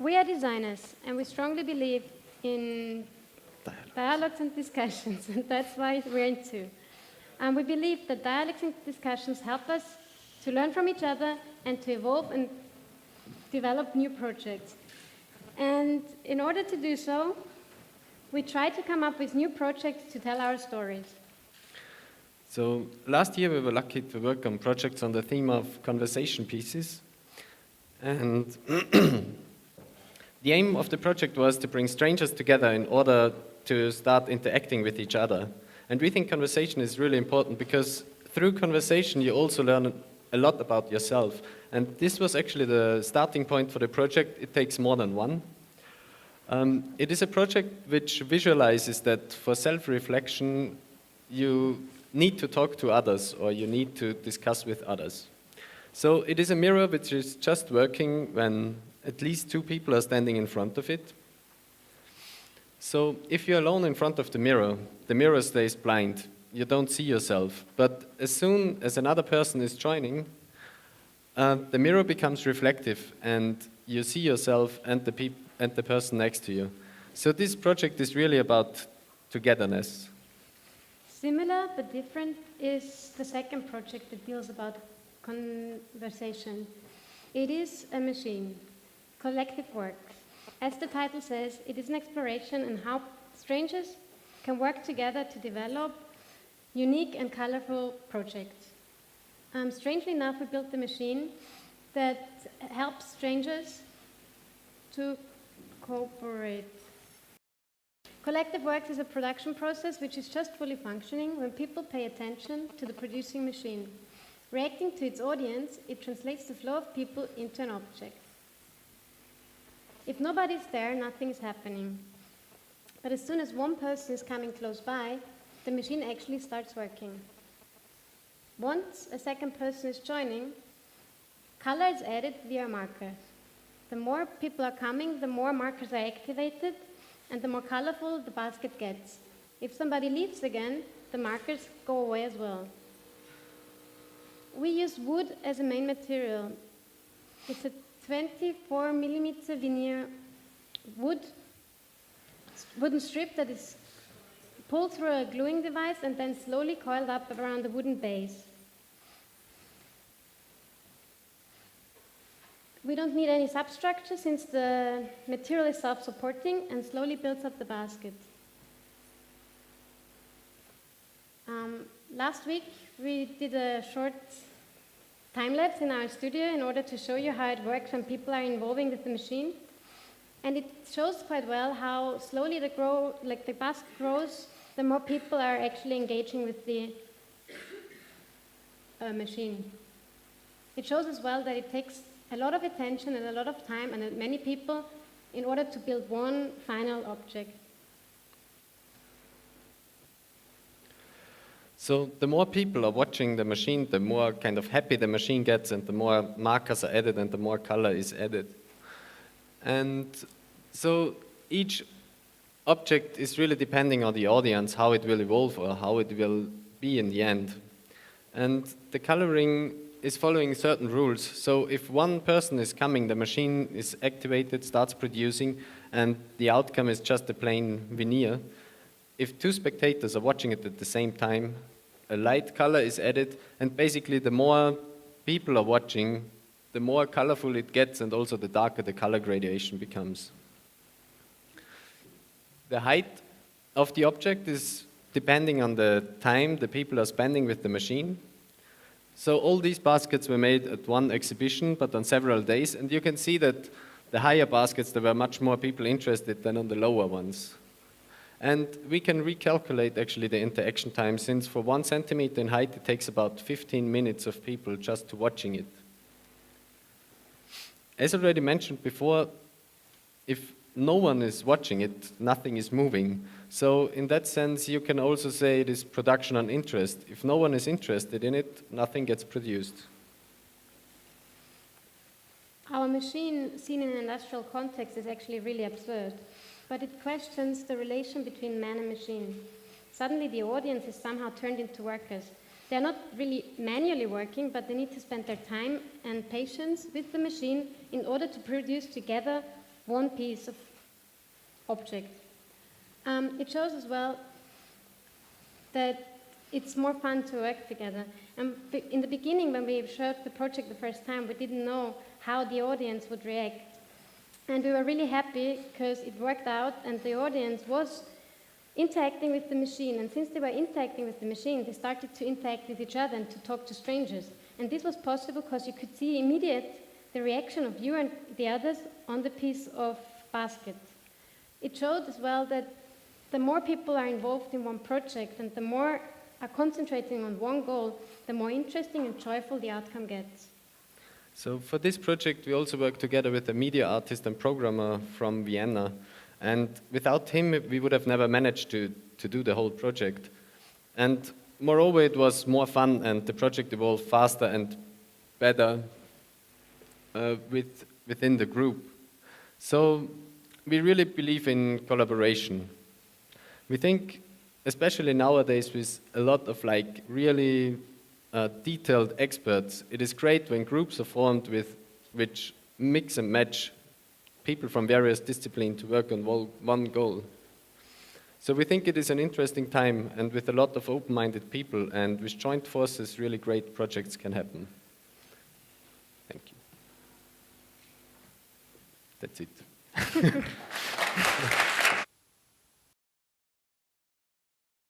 We are designers, and we strongly believe in dialogues and discussions, and that's why we're in two. And we believe that dialogues and discussions help us to learn from each other and to evolve and develop new projects. And in order to do so, we try to come up with new projects to tell our stories. So last year we were lucky to work on projects on the theme of conversation pieces. And the aim of the project was to bring strangers together in order to start interacting with each other. And we think conversation is really important because through conversation you also learn a lot about yourself. And this was actually the starting point for the project. It takes more than one. It is a project which visualizes that for self-reflection you need to talk to others or you need to discuss with others. So it is a mirror which is just working when at least two people are standing in front of it. So if you're alone in front of the mirror stays blind. You don't see yourself. But as soon as another person is joining, the mirror becomes reflective and you see yourself and the person next to you. So this project is really about togetherness. Similar but different is the second project that deals about conversation. It is a machine, collective work. As the title says, it is an exploration in how strangers can work together to develop unique and colorful projects. Strangely enough, we built a machine that helps strangers to cooperate. Collective works is a production process which is just fully functioning when people pay attention to the producing machine. Reacting to its audience, it translates the flow of people into an object. If nobody's there, nothing is happening. But as soon as one person is coming close by, the machine actually starts working. Once a second person is joining, color is added via markers. The more people are coming, the more markers are activated, and the more colorful the basket gets. If somebody leaves again, the markers go away as well. We use wood as a main material. It's a 24 millimeter veneer wooden strip that is pulled through a gluing device and then slowly coiled up around the wooden base. We don't need any substructure since the material is self-supporting and slowly builds up the basket. Last week we did a short time-lapse in our studio in order to show you how it works when people are involving with the machine. And it shows quite well how slowly the basket grows, the more people are actually engaging with the machine. It shows as well that it takes a lot of attention and a lot of time and many people in order to build one final object. So the more people are watching the machine, the more kind of happy the machine gets and the more markers are added and the more color is added. And so each object is really depending on the audience, how it will evolve or how it will be in the end. And the coloring is following certain rules. So if one person is coming, the machine is activated, starts producing, and the outcome is just a plain veneer. If two spectators are watching it at the same time, a light color is added, and basically the more people are watching, the more colorful it gets, and also the darker the color gradation becomes. The height of the object is depending on the time the people are spending with the machine. So all these baskets were made at one exhibition, but on several days, and you can see that the higher baskets, there were much more people interested than on the lower ones. And we can recalculate actually the interaction time, since for 1 centimeter in height it takes about 15 minutes of people just to watching it. As already mentioned before, if no one is watching it, nothing is moving. So in that sense you can also say it is production on interest. If no one is interested in it, nothing gets produced. Our machine, seen in an industrial context, is actually really absurd. But it questions the relation between man and machine. Suddenly the audience is somehow turned into workers. They're not really manually working, but they need to spend their time and patience with the machine in order to produce together one piece of object. It shows as well that it's more fun to work together. And in the beginning, when we showed the project the first time, we didn't know how the audience would react. And we were really happy because it worked out and the audience was interacting with the machine. And since they were interacting with the machine, they started to interact with each other and to talk to strangers. And this was possible because you could see the reaction of you and the others on the piece of basket. It showed as well that the more people are involved in one project and the more are concentrating on one goal, the more interesting and joyful the outcome gets. So for this project, we also worked together with a media artist and programmer from Vienna. And without him, we would have never managed to do the whole project. And moreover, it was more fun and the project evolved faster and better within the group. So we really believe in collaboration. We think, especially nowadays with a lot of really detailed experts, it is great when groups are formed which mix and match people from various disciplines to work on one goal. So we think it is an interesting time, and with a lot of open-minded people and with joint forces, really great projects can happen. Thank you. That's it.